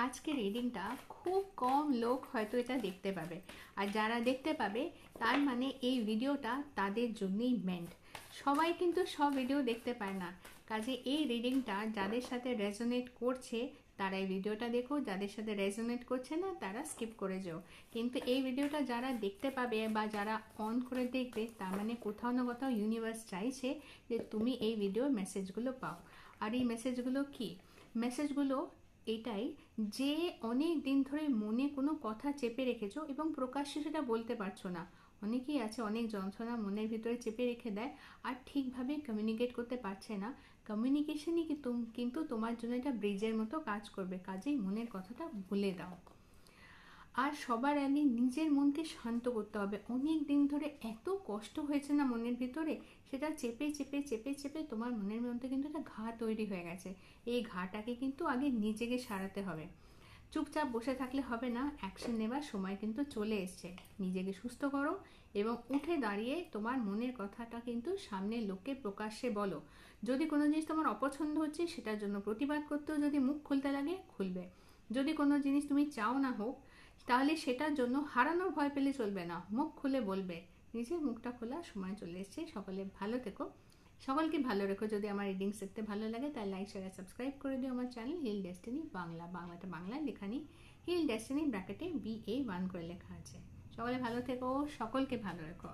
আজকে রিডিংটা খুব কম লোক হয়তো এটা দেখতে পাবে, আর যারা দেখতে পাবে তার মানে এই ভিডিওটা তাদের জন্যই মেন্ট। সবাই কিন্তু সব ভিডিও দেখতে পায় না, কাজে এই রিডিংটা যাদের সাথে রেজোনেট করছে তারা এই ভিডিওটা দেখো, যাদের সাথে রেজোনেট করছে না তারা স্কিপ করে যাও। কিন্তু এই ভিডিওটা যারা দেখতে পাবে বা যারা অন করে দেখবে, তার মানে কোথাও না কোথাও ইউনিভার্স চাইছে যে তুমি এই ভিডিওর মেসেজগুলো পাও। আর এই মেসেজগুলো কি? মেসেজগুলো এটাই যে অনেক দিন ধরে মনে কোনো কথা চেপে রেখেছো এবং প্রকাশ্যে সেটা বলতে পারছো না। অনেকেই আছে অনেক যন্ত্রণা মনের ভিতরে চেপে রেখে দেয় আর ঠিকভাবে কমিউনিকেট করতে পারছে না। কমিউনিকেশনই কিন্তু তোমার জন্য এটা ব্রিজের মতো কাজ করবে, কাজেই মনের কথাটা ভুলে দাও। আর সবার আগে নিজের মনকে শান্ত করতে হবে। অনেক দিন ধরে এত কষ্ট হয়েছে না মনের ভিতরে, সেটা চেপে চেপে চেপে চেপে তোমার মনের মধ্যে কিন্তু একটা ঘা তৈরি হয়ে গেছে। এই ঘাটাকে কিন্তু আগে নিজেকে সারাতে হবে। চুপচাপ বসে থাকলে হবে না, অ্যাকশন নেবার সময় কিন্তু চলে এসছে। নিজেকে সুস্থ করো এবং উঠে দাঁড়িয়ে তোমার মনের কথাটা কিন্তু সামনের লোককে প্রকাশ্যে বলো। যদি কোনো জিনিস তোমার অপছন্দ হচ্ছে সেটার জন্য প্রতিবাদ করতেও যদি মুখ খুলতে লাগে খুলবে। যদি কোনো জিনিস তুমি চাও না হোক, তাহলে সেটার জন্য হারানোর ভয় পেলে চলবে না, মুখ খুলে বলবে। নিজের মুখটা খোলার সময় চলে এসছে। সকলে ভালো থেকো, সকলকে ভালো রেখো। যদি আমার রিডিংস দেখতে ভালো লাগে তাহলে লাইক শেয়ার সাবস্ক্রাইব করে দিও আমার চ্যানেল হিল ডেস্টিনি বাংলা। বাংলাটা বাংলায় লেখা নেই, হিল ডেস্টিনি ব্র্যাকেটে BA1 করে লেখা আছে। সকলে ভালো থেকো, সকলকে ভালো রেখো।